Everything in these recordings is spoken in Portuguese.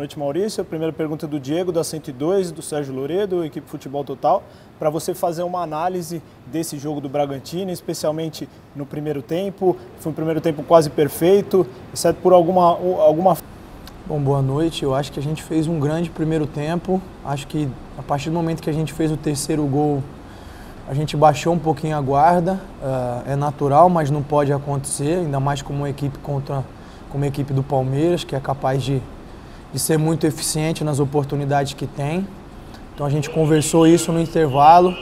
noite, Maurício. A primeira pergunta do Diego, da 102, do Sérgio Loredo, equipe Futebol Total, para você fazer uma análise desse jogo do Bragantino, especialmente no primeiro tempo. Foi um primeiro tempo quase perfeito, exceto por alguma... Bom, boa noite. Eu acho que a gente fez um grande primeiro tempo. Acho que a partir do momento que a gente fez o terceiro gol, a gente baixou um pouquinho a guarda. É natural, mas não pode acontecer, ainda mais como uma equipe como a equipe do Palmeiras, que é capaz de ser muito eficiente nas oportunidades que tem. Então a gente conversou isso no intervalo,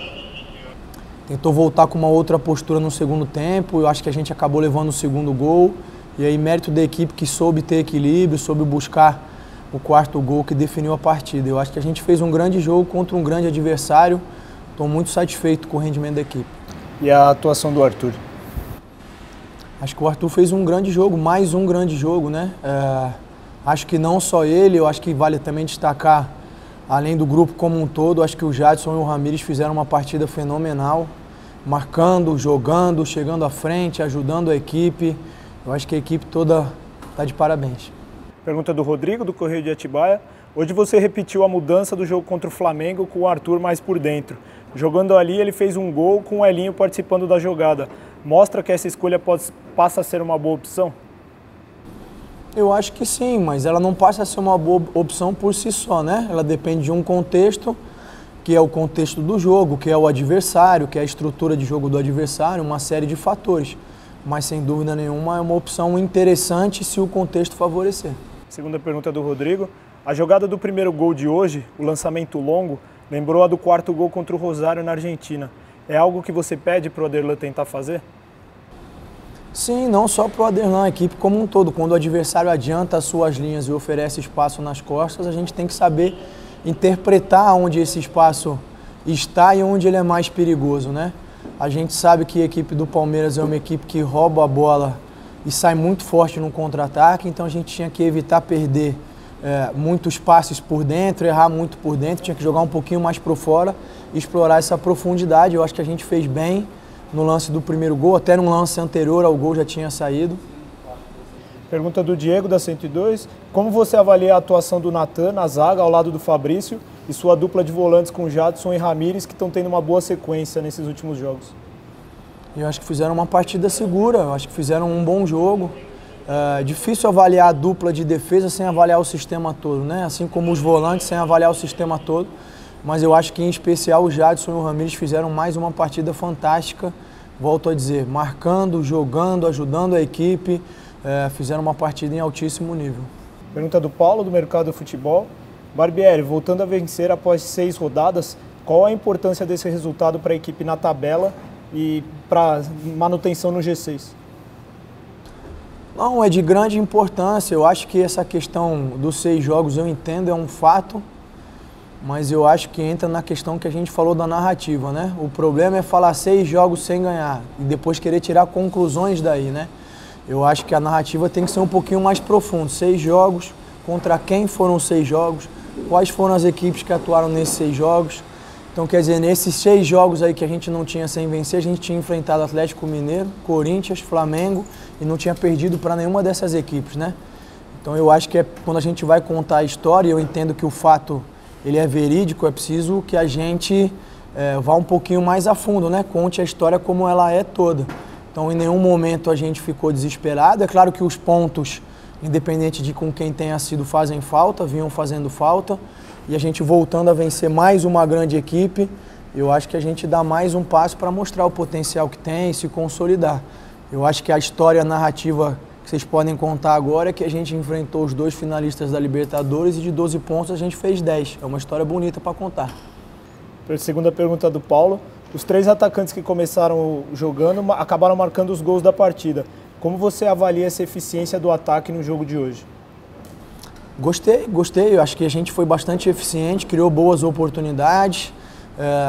tentou voltar com uma outra postura no segundo tempo. Eu acho que a gente acabou levando o segundo gol, e aí mérito da equipe que soube ter equilíbrio, soube buscar o quarto gol que definiu a partida. Eu acho que a gente fez um grande jogo contra um grande adversário. Estou muito satisfeito com o rendimento da equipe. E a atuação do Arthur? Acho que o Arthur fez um grande jogo, mais um grande jogo, né? Acho que não só ele, eu acho que vale também destacar, além do grupo como um todo, acho que o Jadson e o Ramires fizeram uma partida fenomenal, marcando, jogando, chegando à frente, ajudando a equipe. Eu acho que a equipe toda está de parabéns. Pergunta do Rodrigo, do Correio de Atibaia. Hoje você repetiu a mudança do jogo contra o Flamengo com o Arthur mais por dentro. Jogando ali, ele fez um gol com o Elinho participando da jogada. Mostra que essa escolha passa a ser uma boa opção? Eu acho que sim, mas ela não passa a ser uma boa opção por si só, né? Ela depende de um contexto, que é o contexto do jogo, que é o adversário, que é a estrutura de jogo do adversário, uma série de fatores. Mas, sem dúvida nenhuma, é uma opção interessante se o contexto favorecer. Segunda pergunta do Rodrigo. A jogada do primeiro gol de hoje, o lançamento longo, lembrou a do quarto gol contra o Rosário na Argentina. É algo que você pede para o Aderlan tentar fazer? Sim, não só para o Aderlan, a equipe como um todo. Quando o adversário adianta as suas linhas e oferece espaço nas costas, a gente tem que saber interpretar onde esse espaço está e onde ele é mais perigoso, né? A gente sabe que a equipe do Palmeiras é uma equipe que rouba a bola e sai muito forte no contra-ataque, então a gente tinha que evitar perder muitos passes por dentro, errar muito por dentro, tinha que jogar um pouquinho mais por fora e explorar essa profundidade. Eu acho que a gente fez bem no lance do primeiro gol, até no lance anterior ao gol já tinha saído. Pergunta do Diego, da 102. Como você avalia a atuação do Natan na zaga, ao lado do Fabrício, e sua dupla de volantes com Jadson e Ramires, que estão tendo uma boa sequência nesses últimos jogos? Eu acho que fizeram uma partida segura, eu acho que fizeram um bom jogo. Difícil avaliar a dupla de defesa sem avaliar o sistema todo, né? Assim como os volantes sem avaliar o sistema todo. Mas eu acho que, em especial, o Jadson e o Ramires fizeram mais uma partida fantástica. Volto a dizer, marcando, jogando, ajudando a equipe. Fizeram uma partida em altíssimo nível. Pergunta do Paulo, do Mercado do Futebol. Barbieri, voltando a vencer após 6 rodadas, qual a importância desse resultado para a equipe na tabela e para manutenção no G6? Não, é de grande importância. Eu acho que essa questão dos 6 jogos, eu entendo, é um fato, mas eu acho que entra na questão que a gente falou da narrativa, né? O problema é falar 6 jogos sem ganhar e depois querer tirar conclusões daí, né? Eu acho que a narrativa tem que ser um pouquinho mais profunda. 6 jogos, contra quem foram os 6 jogos, quais foram as equipes que atuaram nesses 6 jogos. Então, quer dizer, nesses 6 jogos aí que a gente não tinha sem vencer, a gente tinha enfrentado Atlético Mineiro, Corinthians, Flamengo e não tinha perdido para nenhuma dessas equipes, né? Então, eu acho que quando a gente vai contar a história, eu entendo que o fato ele é verídico, é preciso que a gente vá um pouquinho mais a fundo, né? Conte a história como ela é toda. Então, em nenhum momento a gente ficou desesperado. É claro que os pontos, independente de com quem tenha sido, fazem falta, vinham fazendo falta. E a gente voltando a vencer mais uma grande equipe, eu acho que a gente dá mais um passo para mostrar o potencial que tem e se consolidar. Eu acho que a história narrativa que vocês podem contar agora é que a gente enfrentou os 2 finalistas da Libertadores e de 12 pontos a gente fez 10. É uma história bonita para contar. Segunda pergunta do Paulo. Os 3 atacantes que começaram jogando acabaram marcando os gols da partida. Como você avalia essa eficiência do ataque no jogo de hoje? Gostei. Eu acho que a gente foi bastante eficiente, criou boas oportunidades.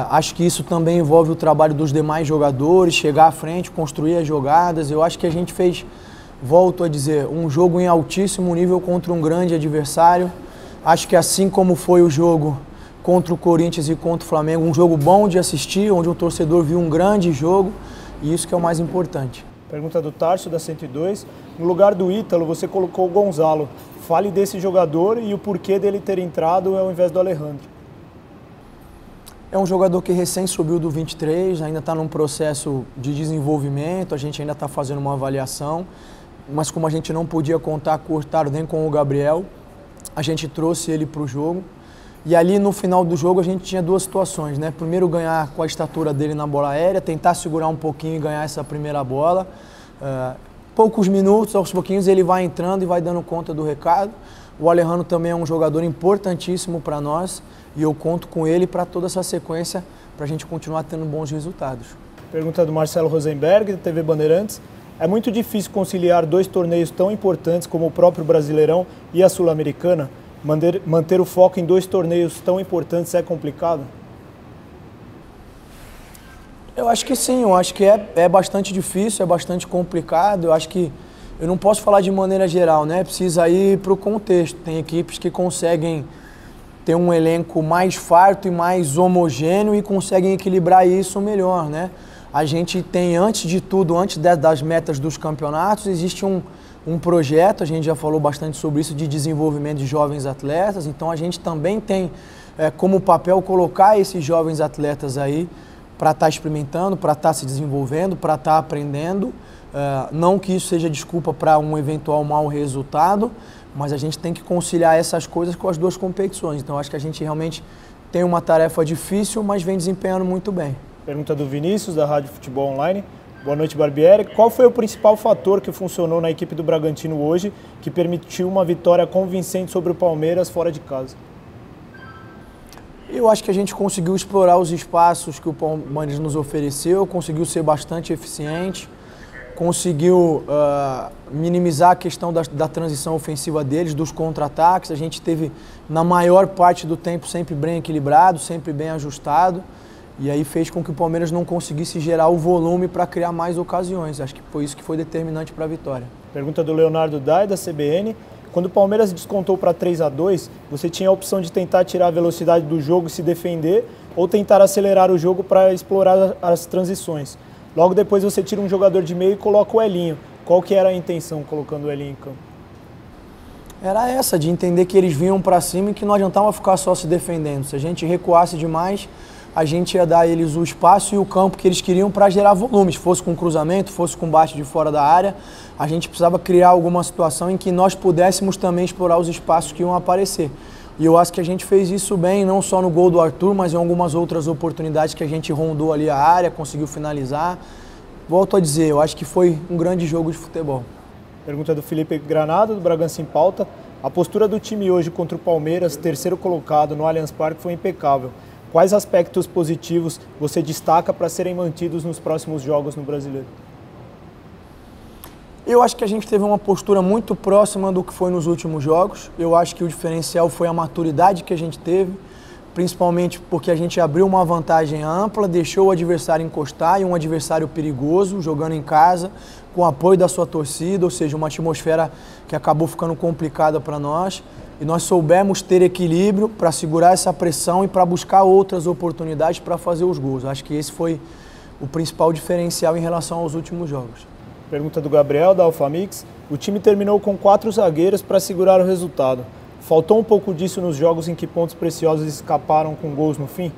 Acho que isso também envolve o trabalho dos demais jogadores, chegar à frente, construir as jogadas. Eu acho que a gente fez, volto a dizer, um jogo em altíssimo nível contra um grande adversário. Acho que assim como foi o jogo contra o Corinthians e contra o Flamengo, um jogo bom de assistir, onde o torcedor viu um grande jogo, e isso que é o mais importante. Pergunta do Tarso, da 102. No lugar do Ítalo, você colocou o Gonzalo. Fale desse jogador e o porquê dele ter entrado ao invés do Alejandro. É um jogador que recém subiu do 23, ainda está num processo de desenvolvimento, a gente ainda está fazendo uma avaliação, mas como a gente não podia contar com o Hurtado nem com o Gabriel, a gente trouxe ele para o jogo. E ali no final do jogo a gente tinha duas situações, né? Primeiro ganhar com a estatura dele na bola aérea, tentar segurar um pouquinho e ganhar essa primeira bola. Poucos minutos, aos pouquinhos ele vai entrando e vai dando conta do recado. O Alejandro também é um jogador importantíssimo para nós e eu conto com ele para toda essa sequência para a gente continuar tendo bons resultados. Pergunta do Marcelo Rosenberg, da TV Bandeirantes. É muito difícil conciliar dois torneios tão importantes como o próprio Brasileirão e a Sul-Americana? Manter o foco em dois torneios tão importantes é complicado? Eu acho que sim, eu acho que é bastante difícil, é bastante complicado. Eu acho que eu não posso falar de maneira geral, né? Precisa ir para o contexto. Tem equipes que conseguem ter um elenco mais farto e mais homogêneo e conseguem equilibrar isso melhor, né? A gente tem, antes de tudo, antes das metas dos campeonatos, existe um projeto, a gente já falou bastante sobre isso, de desenvolvimento de jovens atletas. Então a gente também tem como papel colocar esses jovens atletas aí para estar experimentando, para estar se desenvolvendo, para estar aprendendo. Não que isso seja desculpa para um eventual mau resultado, mas a gente tem que conciliar essas coisas com as duas competições. Então acho que a gente realmente tem uma tarefa difícil, mas vem desempenhando muito bem. Pergunta do Vinícius, da Rádio Futebol Online. Boa noite, Barbieri. Qual foi o principal fator que funcionou na equipe do Bragantino hoje, que permitiu uma vitória convincente sobre o Palmeiras fora de casa? Eu acho que a gente conseguiu explorar os espaços que o Palmeiras nos ofereceu, conseguiu ser bastante eficiente, conseguiu minimizar a questão da transição ofensiva deles, dos contra-ataques. A gente teve, na maior parte do tempo, sempre bem equilibrado, sempre bem ajustado. E aí fez com que o Palmeiras não conseguisse gerar o volume para criar mais ocasiões. Acho que foi isso que foi determinante para a vitória. Pergunta do Leonardo Dai, da CBN. Quando o Palmeiras descontou para 3-2, você tinha a opção de tentar tirar a velocidade do jogo e se defender ou tentar acelerar o jogo para explorar as transições. Logo depois você tira um jogador de meio e coloca o Elinho. Qual que era a intenção colocando o Elinho em campo? Era essa, de entender que eles vinham para cima e que não adiantava ficar só se defendendo. Se a gente recuasse demais, a gente ia dar a eles o espaço e o campo que eles queriam para gerar volumes, fosse com cruzamento, fosse com bate de fora da área. A gente precisava criar alguma situação em que nós pudéssemos também explorar os espaços que iam aparecer. E eu acho que a gente fez isso bem, não só no gol do Arthur, mas em algumas outras oportunidades que a gente rondou ali a área, conseguiu finalizar. Volto a dizer, eu acho que foi um grande jogo de futebol. Pergunta do Felipe Granado, do Bragança em Pauta. A postura do time hoje contra o Palmeiras, terceiro colocado no Allianz Parque, foi impecável. Quais aspectos positivos você destaca para serem mantidos nos próximos jogos no Brasileiro? Eu acho que a gente teve uma postura muito próxima do que foi nos últimos jogos. Eu acho que o diferencial foi a maturidade que a gente teve, principalmente porque a gente abriu uma vantagem ampla, deixou o adversário encostar, e um adversário perigoso, jogando em casa, com o apoio da sua torcida, ou seja, uma atmosfera que acabou ficando complicada para nós. E nós soubemos ter equilíbrio para segurar essa pressão e para buscar outras oportunidades para fazer os gols. Acho que esse foi o principal diferencial em relação aos últimos jogos. Pergunta do Gabriel, da Alfamix. O time terminou com 4 zagueiros para segurar o resultado. Faltou um pouco disso nos jogos em que pontos preciosos escaparam com gols no fim?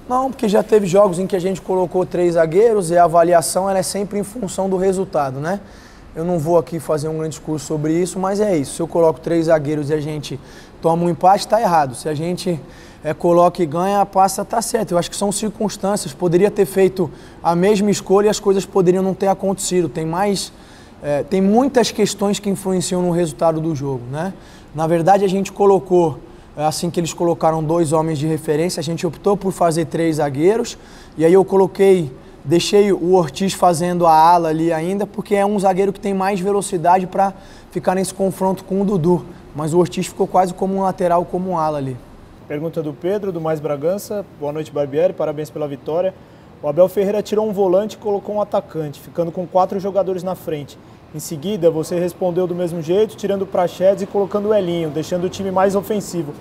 Não, porque já teve jogos em que a gente colocou 3 zagueiros e a avaliação ela é sempre em função do resultado, né? Eu não vou aqui fazer um grande discurso sobre isso, mas é isso. Se eu coloco 3 zagueiros e a gente toma um empate, está errado. Se a gente coloca e ganha, passa, está certo. Eu acho que são circunstâncias. Poderia ter feito a mesma escolha e as coisas poderiam não ter acontecido. Tem muitas questões que influenciam no resultado do jogo, né? Na verdade, a gente colocou, assim que eles colocaram 2 homens de referência, a gente optou por fazer 3 zagueiros. E aí eu deixei o Ortiz fazendo a ala ali ainda, porque é um zagueiro que tem mais velocidade para ficar nesse confronto com o Dudu. Mas o Ortiz ficou quase como um lateral, como um ala ali. Pergunta do Pedro, do Mais Bragança. Boa noite, Barbieri. Parabéns pela vitória. O Abel Ferreira tirou um volante e colocou um atacante, ficando com 4 jogadores na frente. Em seguida, você respondeu do mesmo jeito, tirando o Praxedes e colocando o Elinho, deixando o time mais ofensivo.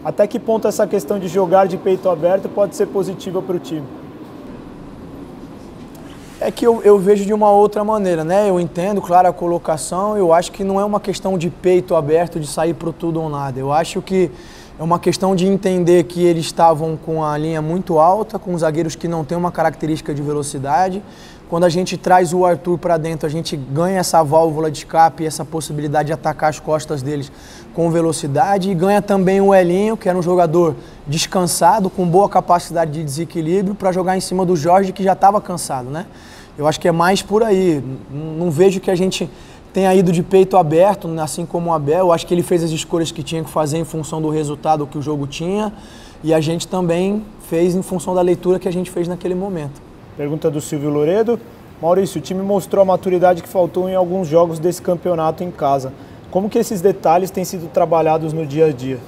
Até que ponto essa questão de jogar de peito aberto pode ser positiva para o time? É que eu vejo de uma outra maneira, né? Eu entendo, claro, a colocação, eu acho que não é uma questão de peito aberto, de sair pro tudo ou nada. Eu acho que é uma questão de entender que eles estavam com a linha muito alta, com zagueiros que não têm uma característica de velocidade. Quando a gente traz o Arthur para dentro, a gente ganha essa válvula de escape, essa possibilidade de atacar as costas deles com velocidade, e ganha também o Elinho, que era um jogador descansado, com boa capacidade de desequilíbrio, para jogar em cima do Jorge, que já estava cansado, né? Eu acho que é mais por aí. Não vejo que a gente tenha ido de peito aberto, assim como o Abel. Eu acho que ele fez as escolhas que tinha que fazer em função do resultado que o jogo tinha, e a gente também fez em função da leitura que a gente fez naquele momento. Pergunta do Silvio Loredo. Maurício, o time mostrou a maturidade que faltou em alguns jogos desse campeonato em casa. Como que esses detalhes têm sido trabalhados no dia a dia?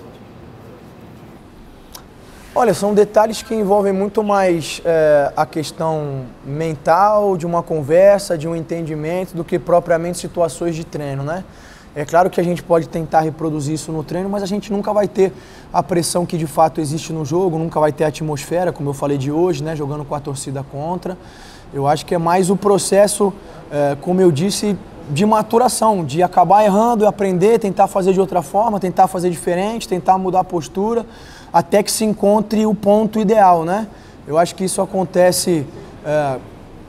Olha, são detalhes que envolvem muito mais a questão mental, de uma conversa, de um entendimento, do que propriamente situações de treino, né? É claro que a gente pode tentar reproduzir isso no treino, mas a gente nunca vai ter a pressão que de fato existe no jogo, nunca vai ter a atmosfera, como eu falei de hoje, né? Jogando com a torcida contra. Eu acho que é mais o processo, como eu disse, de maturação, de acabar errando e aprender, tentar fazer de outra forma, tentar fazer diferente, tentar mudar a postura, até que se encontre o ponto ideal, né? Eu acho que isso acontece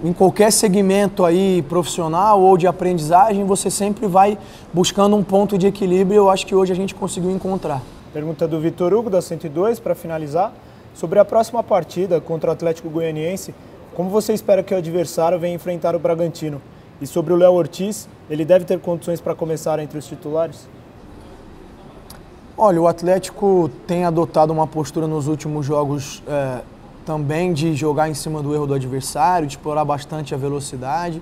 em qualquer segmento aí profissional ou de aprendizagem, você sempre vai buscando um ponto de equilíbrio, e eu acho que hoje a gente conseguiu encontrar. Pergunta do Vitor Hugo, da 102, para finalizar. Sobre a próxima partida contra o Atlético Goianiense, como você espera que o adversário venha enfrentar o Bragantino? E sobre o Léo Ortiz, ele deve ter condições para começar entre os titulares? Olha, o Atlético tem adotado uma postura nos últimos jogos também de jogar em cima do erro do adversário, de explorar bastante a velocidade.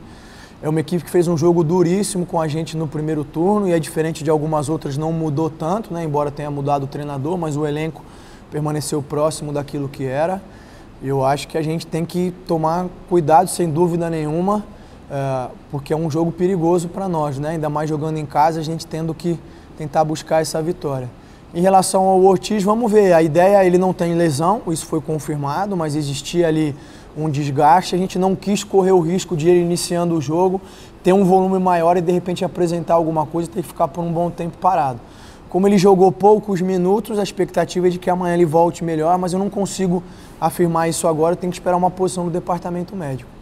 É uma equipe que fez um jogo duríssimo com a gente no primeiro turno, e é diferente de algumas outras, não mudou tanto, né? Embora tenha mudado o treinador, mas o elenco permaneceu próximo daquilo que era. Eu acho que a gente tem que tomar cuidado, sem dúvida nenhuma, porque é um jogo perigoso para nós, né? Ainda mais jogando em casa, a gente tendo que tentar buscar essa vitória. Em relação ao Ortiz, vamos ver, a ideia, ele não tem lesão, isso foi confirmado, mas existia ali um desgaste, a gente não quis correr o risco de ele iniciando o jogo, ter um volume maior e de repente apresentar alguma coisa e ter que ficar por um bom tempo parado. Como ele jogou poucos minutos, a expectativa é de que amanhã ele volte melhor, mas eu não consigo afirmar isso agora, eu tenho que esperar uma posição do departamento médico.